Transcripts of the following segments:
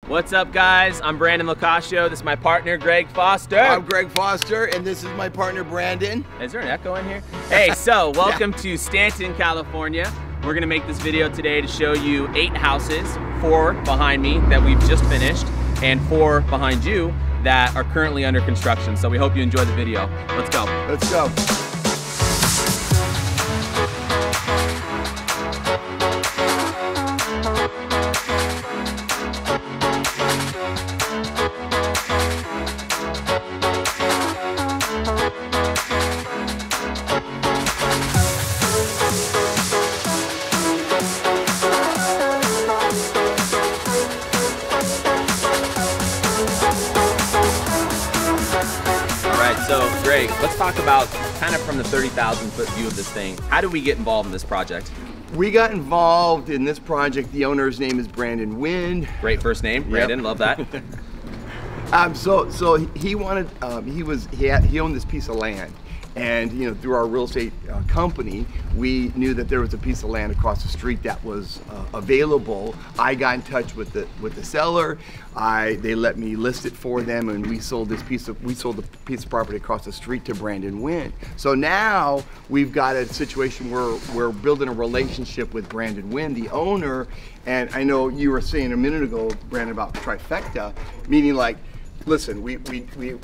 What's up, guys? I'm Brandon LoCascio. This is my partner, Greg Foster. I'm Greg Foster, and this is my partner, Brandon. Is there an echo in here? Hey, so welcome to Stanton, California. We're gonna make this video today to show you 8 houses, 4 behind me that we've just finished, and 4 behind you that are currently under construction. So we hope you enjoy the video. Let's go. Let's go. So, Greg, let's talk about kind of from the 30,000 foot view of this thing. How did we get involved in this project? We got involved in this project. The owner's name is Brandon Wind. Great first name, Brandon. Yep. Love that. So he wanted, he owned this piece of land. And through our real estate company, we knew that there was a piece of land across the street that was available. I got in touch with the seller. They let me list it for them, and we sold the piece of property across the street to Brandon Wind. So now we've got a situation where we're building a relationship with Brandon Wind, the owner. And I know you were saying a minute ago, Brandon, about trifecta, meaning like, listen, we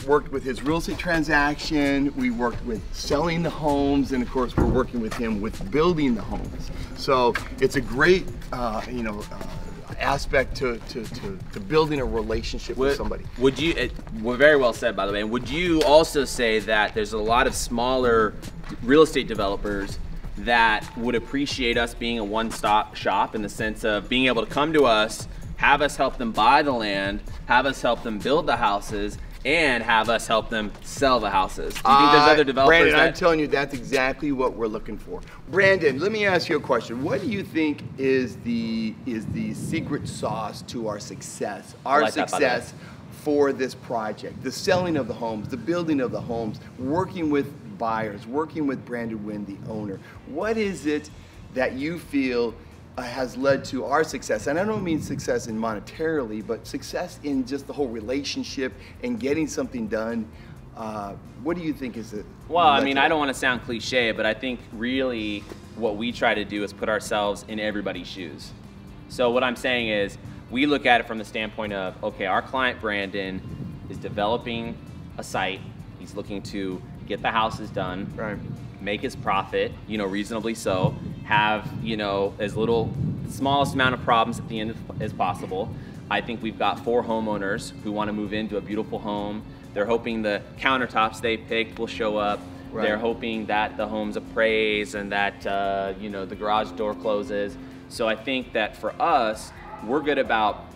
worked with his real estate transaction, we worked with selling the homes, and of course we're working with him with building the homes. So it's a great aspect to building a relationship with somebody. Would you, well, very well said, by the way, and would you also say that there's a lot of smaller real estate developers that would appreciate us being a one-stop shop in the sense of being able to come to us, have us help them buy the land, have us help them build the houses, and have us help them sell the houses? Do you think there's other developers? Brandon, I'm telling you, that's exactly what we're looking for. Brandon, let me ask you a question. What do you think is the secret sauce to our success? Our success for this project, the selling of the homes, the building of the homes, working with buyers, working with Brandon Wind, the owner. What is it that you feel has led to our success? And I don't mean success in monetarily, but success in just the whole relationship and getting something done. What do you think is it? Well, I mean, I don't want to sound cliche, but I think really what we try to do is put ourselves in everybody's shoes. So what I'm saying is, we look at it from the standpoint of, okay, our client Brandon is developing a site. He's looking to get the houses done, right, make his profit, reasonably so, have, as little, smallest amount of problems at the end as possible. I think we've got 4 homeowners who want to move into a beautiful home. They're hoping the countertops they picked will show up. Right. They're hoping that the home's appraised and that, the garage door closes. So I think that for us, we're good about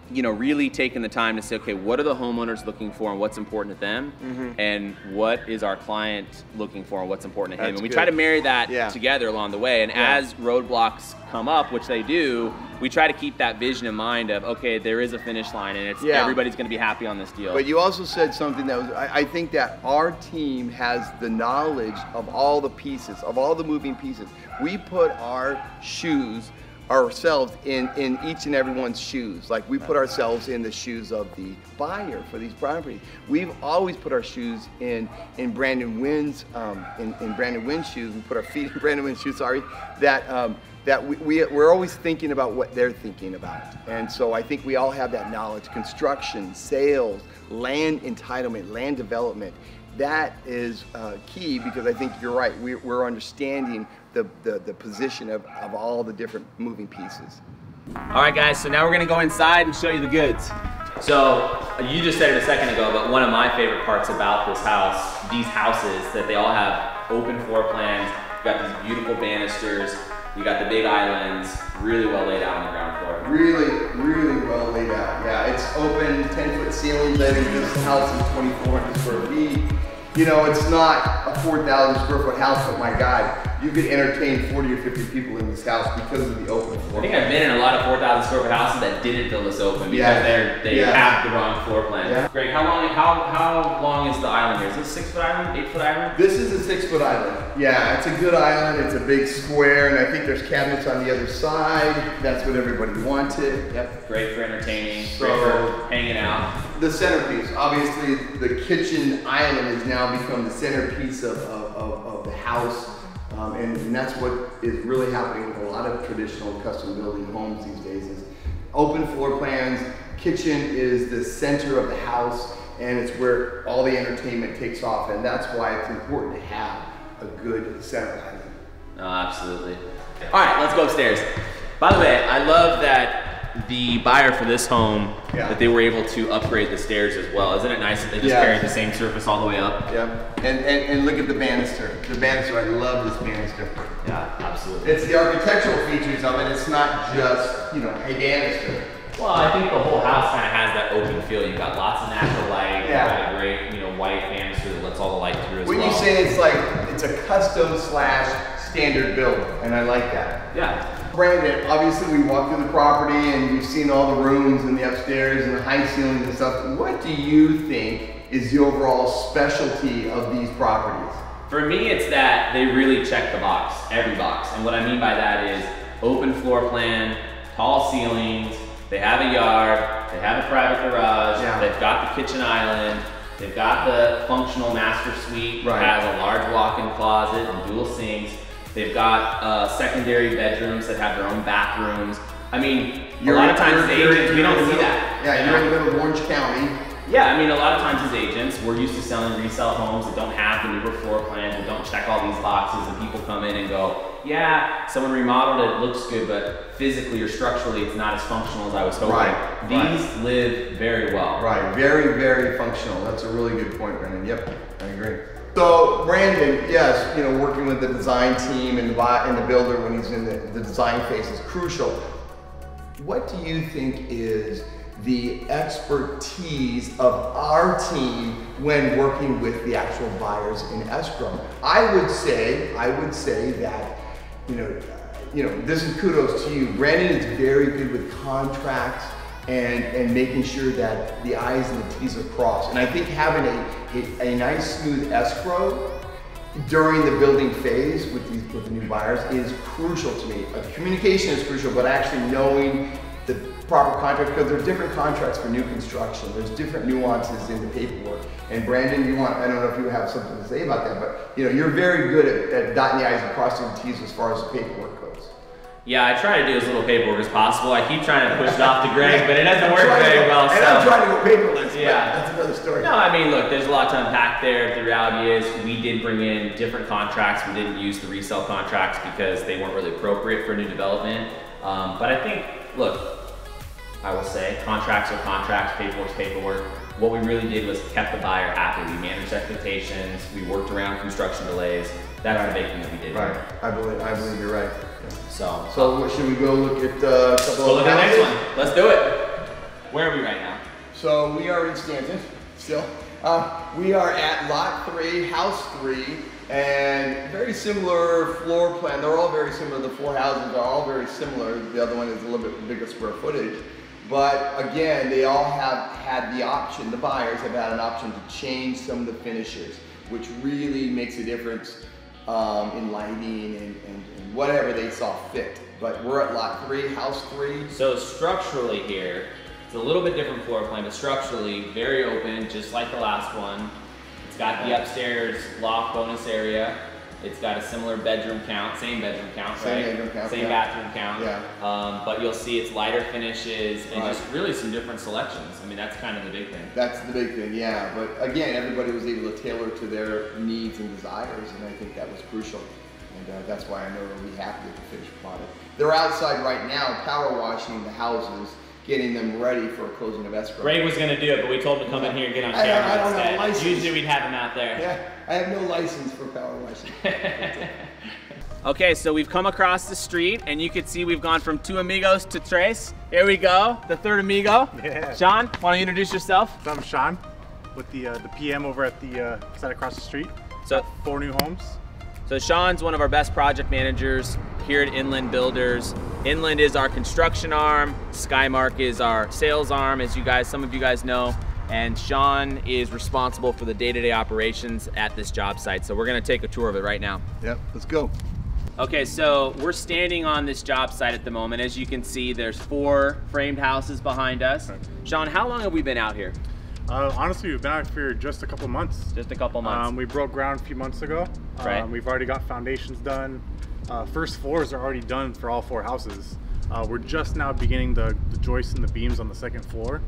really taking the time to say, okay, what are the homeowners looking for and what's important to them? Mm-hmm. And what is our client looking for and what's important to him? And we try to marry that together along the way. And as roadblocks come up, which they do, we try to keep that vision in mind of, okay, there is a finish line and it's everybody's gonna be happy on this deal. But you also said something that was, I think that our team has the knowledge of all the pieces, of all the moving pieces. We put our shoes, ourselves in each and everyone's shoes. Like we put ourselves in the shoes of the buyer for these properties. We've always put our shoes in Brandon Wind's in Brandon Wind's shoes. We put our feet in Brandon Wind's shoes. Sorry, that we're always thinking about what they're thinking about. And so I think we all have that knowledge. Construction, sales, land entitlement, land development. That is key, because I think you're right. We're understanding the position of all the different moving pieces. All right, guys, so now we're gonna go inside and show you the goods. So you just said it a second ago, but one of my favorite parts about this house, these houses, that they all have open floor plans. You got these beautiful banisters. You got the big islands, really well laid out on the ground floor. Really well laid out. Yeah, it's open, 10-foot ceilings. I think this house is 2,400 square feet. It's not a 4,000 square foot house, but my God, you could entertain 40 or 50 people in this house because of the open floor. I think I've been in a lot of 4,000 square foot houses that didn't build this open because they have the wrong floor plan. Yeah. Greg, how long is the island here? Is this a 6 foot island, 8 foot island? This is a 6 foot island. Yeah, it's a good island. It's a big square, and I think there's cabinets on the other side. That's what everybody wanted. Yep, great for entertaining, great for hanging out. The centerpiece, obviously the kitchen island has now become the centerpiece of the house. And that's what is really happening with a lot of traditional custom building homes these days is open floor plans. Kitchen is the center of the house, and it's where all the entertainment takes off, and that's why it's important to have a good center island. Oh, absolutely. All right, let's go upstairs. By the way, I love that the buyer for this home, that they were able to upgrade the stairs as well. Isn't it nice that they just carried the same surface all the way up? Yeah, and look at the banister. The banister, I love this banister. Yeah, absolutely. It's the architectural features of it. It's not just, you know, a banister. Well, I think the whole house kind of has that open feel. You've got lots of natural light. You've got a great, you know, white banister that lets all the light through as well. When you say it's like, it's a custom / standard build, and I like that. Yeah. Brandon, obviously we walked through the property and you've seen all the rooms and the upstairs and the high ceilings and stuff. What do you think is the overall specialty of these properties? For me, it's that they really check the box, every box. And what I mean by that is open floor plan, tall ceilings, they have a yard, they have a private garage, they've got the kitchen island, they've got the functional master suite, that has a large walk-in closet and dual sinks. They've got secondary bedrooms that have their own bathrooms. I mean, a lot of times as agents, we don't see that. Yeah, you're in the middle of Orange County. Yeah, I mean, a lot of times as agents, we're used to selling resale homes that don't have the newer floor plans, that don't check all these boxes, and people come in and go, yeah, someone remodeled it, looks good, but physically or structurally, it's not as functional as I was hoping. These live very well. Right, very, very functional. That's a really good point, Brandon. Yep, I agree. So Brandon, yes, you know, working with the design team and the builder when he's in the design phase is crucial. What do you think is the expertise of our team when working with the actual buyers in escrow? I would say that, you know, this is kudos to you. Brandon is very good with contracts and making sure that the I's and the T's are crossed. And I think having a nice smooth escrow during the building phase with the new buyers is crucial to me. Communication is crucial, but actually knowing the proper contract, because there are different contracts for new construction. There's different nuances in the paperwork. And Brandon, I don't know if you have something to say about that, but you know, you're very good at dotting the I's and crossing the T's as far as the paperwork goes. Yeah, I try to do as little paperwork as possible. I keep trying to push it off to Greg, but it doesn't work very well. And I'm trying to go paperless, but that's another story. No, I mean, look, there's a lot to unpack there. The reality is we did bring in different contracts. We didn't use the resale contracts because they weren't really appropriate for new development. But I think, look, I will say, contracts are contracts, paperwork's paperwork. What we really did was kept the buyer happy. We managed expectations. We worked around construction delays. That's the big thing that we did. Right, I believe you're right. So should we go look at a couple of look at the next one. Let's do it. Where are we right now? So we are in Stanton still. We are at lot 3, house 3, and very similar floor plan. They're all very similar. The 4 houses are all very similar. The other one is a little bit bigger square footage. But again, they all have had the option, the buyers have had an option to change some of the finishes, which really makes a difference in lighting and whatever they saw fit. But we're at lot 3, house 3. So structurally here, it's a little bit different floor plan, but structurally very open, just like the last one. It's got the upstairs loft bonus area. It's got a similar bedroom count, same bedroom count, right? Same bedroom count, same bathroom count. Yeah. But you'll see it's lighter finishes and just really some different selections. I mean, that's kind of the big thing. That's the big thing, yeah. But again, everybody was able to tailor to their needs and desires, and I think that was crucial. And that's why I know we'll be happy with the finished product. They're outside right now, power washing the houses, getting them ready for a closing of escrow. Greg was going to do it, but we told him to come in here and get on camera. I don't have a license. Usually we'd have him out there. Yeah, I have no license for power washing. Okay, so we've come across the street, and you can see we've gone from 2 amigos to tres. Here we go, the 3rd amigo. Yeah. Sean, why don't you introduce yourself? So I'm Sean with the PM over at the side across the street. So 4 new homes. So Sean's one of our best project managers here at Inland Builders. Inland is our construction arm. Skymark is our sales arm, as some of you guys know. And Sean is responsible for the day-to-day operations at this job site. So we're gonna take a tour of it right now. Yep, let's go. Okay, so we're standing on this job site at the moment. As you can see, there's 4 framed houses behind us. Right. Sean, how long have we been out here? Honestly, we've been out here just a couple months. Just a couple months. We broke ground a few months ago. Right. We've already got foundations done. First floors are already done for all 4 houses. We're just now beginning the joists and the beams on the 2nd floor.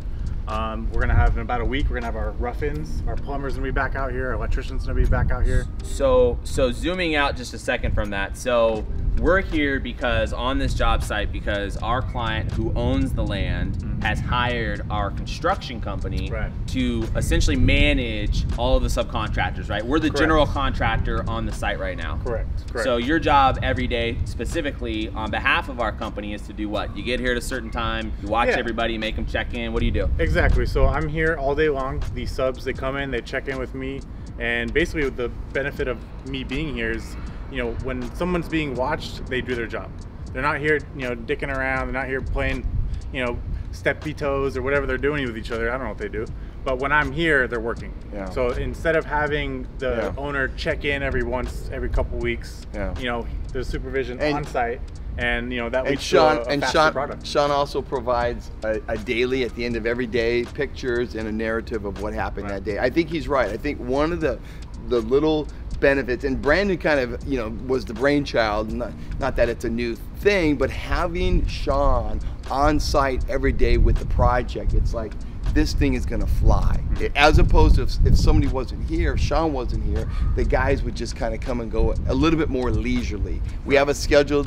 We're gonna have, in about a week, we're gonna have our rough-ins, our plumbers gonna be back out here, our electricians gonna be back out here. So zooming out just a second from that. So we're here because on this job site, because our client who owns the land has hired our construction company to essentially manage all of the subcontractors, right? We're the general contractor on the site right now. Correct. So your job every day, specifically on behalf of our company, is to do what? You get here at a certain time, you watch everybody, make them check in. What do you do? Exactly. So I'm here all day long. These subs, they come in, they check in with me, and basically the benefit of me being here is, you know, when someone's being watched, they do their job. They're not here, you know, dicking around. They're not here playing, you know, steppy toes or whatever they're doing with each other. I don't know what they do. But when I'm here, they're working. Yeah. So instead of having the owner check in every couple weeks, you know, there's supervision on site. And you know that leads to a faster product. Sean also provides a daily at the end of every day, pictures and a narrative of what happened that day. I think he's right. I think one of the little benefits, and Brandon kind of, you know, was the brainchild, not that it's a new thing, but having Sean on site every day with the project, it's like, this thing is gonna fly. As opposed to if somebody wasn't here, if Sean wasn't here, the guys would just kind of come and go a little bit more leisurely. We have a schedule.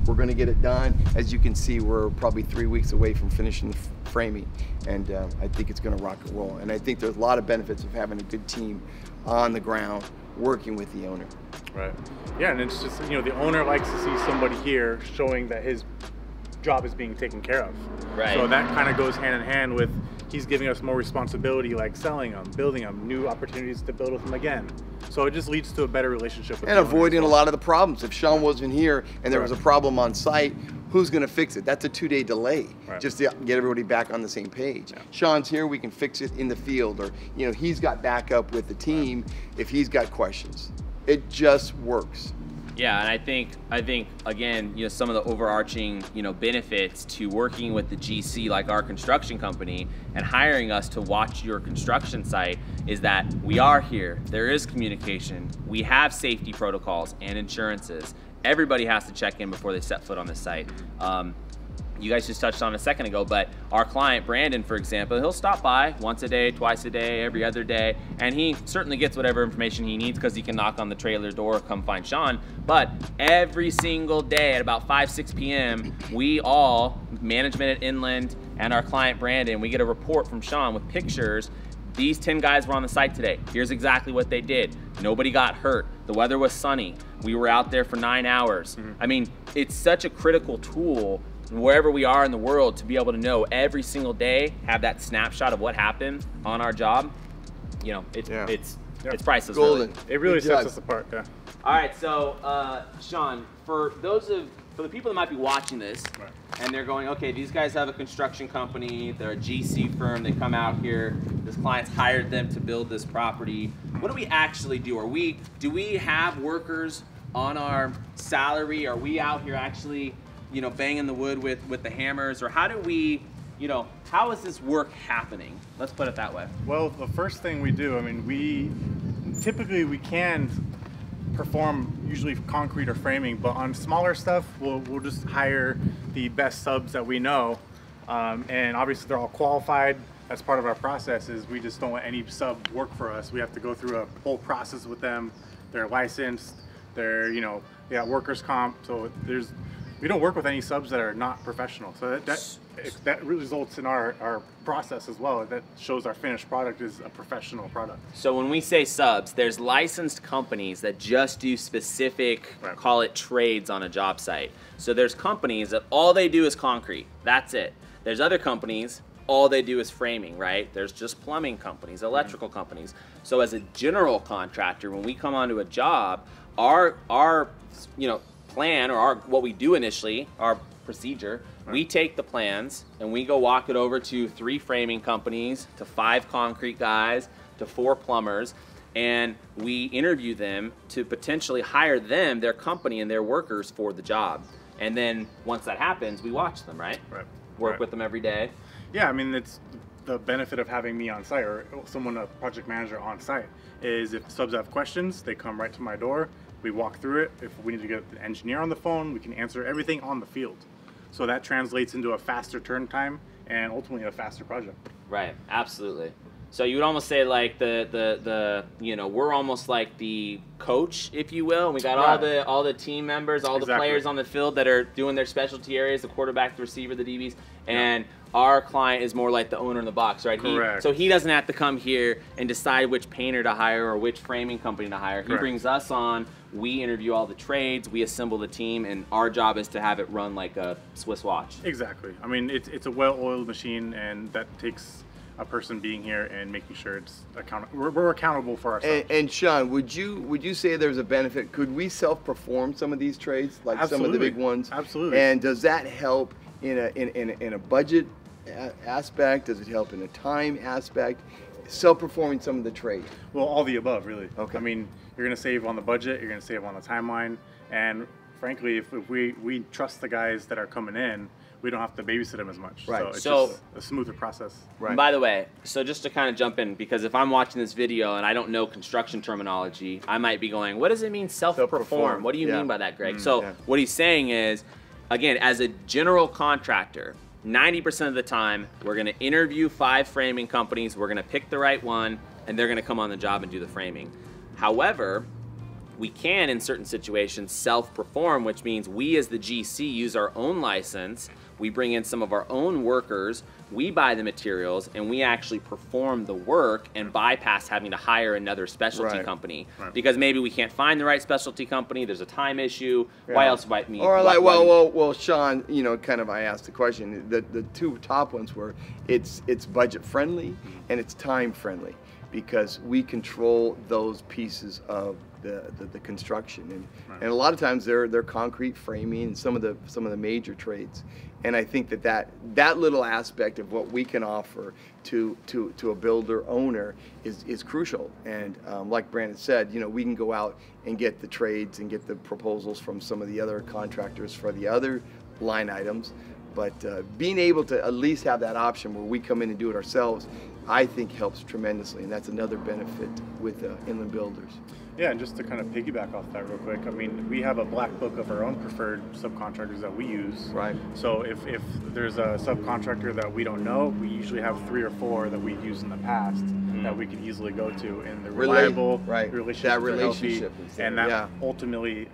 We're going to get it done. As you can see, we're probably 3 weeks away from finishing the framing, and I think it's going to rock and roll. And I think there's a lot of benefits of having a good team on the ground working with the owner. Right. Yeah, and it's just, you know, the owner likes to see somebody here showing that his job is being taken care of. Right. So that kind of goes hand in hand with he's giving us more responsibility, like selling them, building them, new opportunities to build with them again. So it just leads to a better relationship with and avoiding a lot of the problems. If Sean wasn't here and there was a problem on site, who's going to fix it? That's a 2-day delay, just to get everybody back on the same page. Sean's here, we can fix it in the field, or, you know, he's got backup with the team if he's got questions. It just works. Yeah, and I think again, you know, some of the overarching, you know, benefits to working with the GC like our construction company and hiring us to watch your construction site is that we are here. There is communication. We have safety protocols and insurances. Everybody has to check in before they set foot on this site. You guys just touched on a second ago, but our client, Brandon, for example, he'll stop by once a day, twice a day, every other day, and he certainly gets whatever information he needs because he can knock on the trailer door, come find Sean. But every single day at about 5, 6 p.m., we all, management at Inland and our client, Brandon, we get a report from Sean with pictures. These 10 guys were on the site today. Here's exactly what they did. Nobody got hurt. The weather was sunny. We were out there for 9 hours. I mean, it's such a critical tool wherever we are in the world to be able to know every single day, have that snapshot of what happened on our job. You know, it's priceless. Golden. Really. It really sets us apart. Yeah. All right, so Sean, for the people that might be watching this and they're going, okay, these guys have a construction company, they're a GC firm, they come out here, this client's hired them to build this property. What do we actually do? Do we have workers on our salary? Are we out here actually, you know, banging the wood with the hammers, or how do we, you know, how is this work happening? Let's put it that way. Well, the first thing we do, I mean, we can perform usually concrete or framing, but on smaller stuff, we'll just hire the best subs that we know, and obviously they're all qualified. That's part of our process. Is we just don't let any sub work for us. We have to go through a whole process with them. They're licensed. They're, you know, they got workers' comp. So we don't work with any subs that are not professional. So that results in our process as well. That shows our finished product is a professional product. So when we say subs, there's licensed companies that just do specific, call it trades on a job site. So there's companies that all they do is concrete. That's it. There's other companies, all they do is framing, right? There's just plumbing companies, electrical companies. So as a general contractor, when we come onto a job, our plan, or what we do initially, our procedure, we take the plans and we go walk it over to 3 framing companies, to 5 concrete guys, to 4 plumbers, and we interview them to potentially hire them, their company, and their workers for the job. And then once that happens, we watch them, right? Work with them every day. Yeah, I mean, it's the benefit of having me on site, or someone, a project manager on site, is if subs have questions, they come right to my door. We walk through it. If we need to get the engineer on the phone, we can answer everything on the field. So that translates into a faster turn time and ultimately a faster project. Right, absolutely. So you would almost say like we're almost like the coach, if you will. We got all the team members, all the players on the field that are doing their specialty areas, the quarterback, the receiver, the DBs, and our client is more like the owner in the box, right? Correct. So he doesn't have to come here and decide which painter to hire or which framing company to hire. He brings us on, we interview all the trades, we assemble the team, and our job is to have it run like a Swiss watch. Exactly. I mean, it's a well-oiled machine, and that takes a person being here and making sure it's accountable. We're accountable for ourselves. And Sean, would you say there's a benefit? Could we self-perform some of these trades, like some of the big ones? Absolutely. And does that help in a budget aspect? Does it help in a time aspect? Self-performing some of the trade. Well, all the above, really. Okay. I mean, you're going to save on the budget. You're going to save on the timeline. And frankly, if we trust the guys that are coming in, we don't have to babysit them as much. Right. So it's just a smoother process. Right. By the way, so just to kind of jump in, because if I'm watching this video and I don't know construction terminology, I might be going, what does it mean self-perform? What do you mean by that, Greg? What he's saying is, again, as a general contractor, 90% of the time, we're going to interview 5 framing companies, we're going to pick the right one, and they're going to come on the job and do the framing. However, we can, in certain situations, self-perform, which means we as the GC use our own license, we bring in some of our own workers, we buy the materials, and we actually perform the work and bypass having to hire another specialty company. Because maybe we can't find the right specialty company, there's a time issue, why else might me? Or like, well, Sean, you know, kind of I asked the question, the 2 top ones were, it's budget friendly and it's time friendly, because we control those pieces of the construction, and a lot of times they're concrete framing and some of the major trades, and I think that little aspect of what we can offer to a builder owner is crucial. And like Brandon said, you know, we can go out and get the trades and get the proposals from some of the other contractors for the other line items, but being able to at least have that option where we come in and do it ourselves, I think helps tremendously, and that's another benefit with inland builders. Yeah, and just to kind of piggyback off that real quick, I mean, we have a black book of our own preferred subcontractors that we use. Right. So if there's a subcontractor that we don't know, we usually have 3 or 4 that we've used in the past that we can easily go to, and they're reliable, relationship, and that ultimately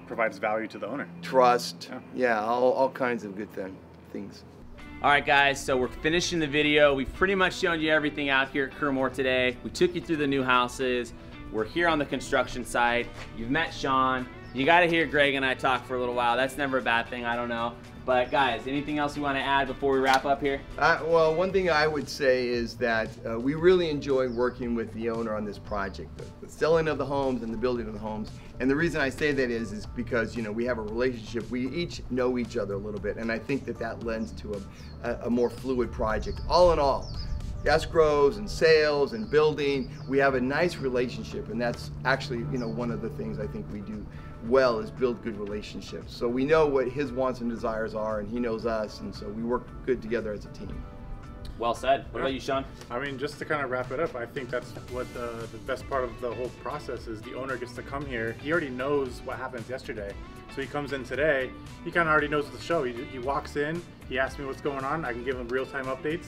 provides value to the owner. Trust, all kinds of good things. All right, guys, so we're finishing the video. We've pretty much shown you everything out here at Kermore today. We took you through the new houses. We're here on the construction site. You've met Sean. You got to hear Greg and I talk for a little while. That's never a bad thing, I don't know. But guys, anything else you want to add before we wrap up here? Well, one thing I would say is that we really enjoy working with the owner on this project, the selling of the homes and the building of the homes. And the reason I say that is because, you know, we have a relationship. We each know each other a little bit, and I think that lends to a more fluid project. All in all, escrows and sales and building, we have a nice relationship, and that's actually, you know, one of the things I think we do well is build good relationships. So we know what his wants and desires are, and he knows us, and so we work good together as a team. Well said. What about you, Sean? I mean, just to kind of wrap it up, I think that's what the best part of the whole process is. The owner gets to come here. He already knows what happened yesterday. So he comes in today, he kind of already knows the show. He walks in, he asks me what's going on, I can give him real-time updates,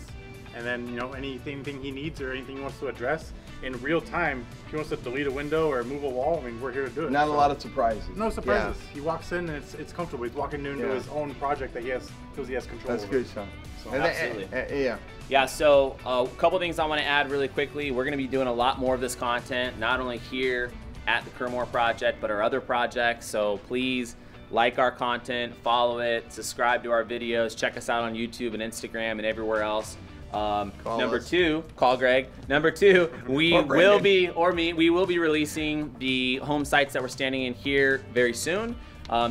and then, you know, anything he needs or anything he wants to address in real time. If he wants to delete a window or move a wall, I mean, we're here to do it. Not a lot of surprises. No surprises. He walks in and it's comfortable. He's walking into his own project that feels he has control over. That's good, Sean. So, absolutely. Yeah, so a couple things I want to add really quickly. We're going to be doing a lot more of this content, not only here at the Kermore project, but our other projects. So please like our content, follow it, subscribe to our videos, check us out on YouTube and Instagram and everywhere else. Number two, call Greg. Number two, we will be, or me, we will be releasing the home sites that we're standing in here very soon.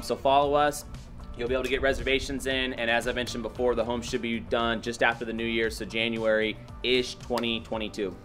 So follow us. You'll be able to get reservations in, and as I mentioned before, the home should be done just after the new year, so January-ish 2022.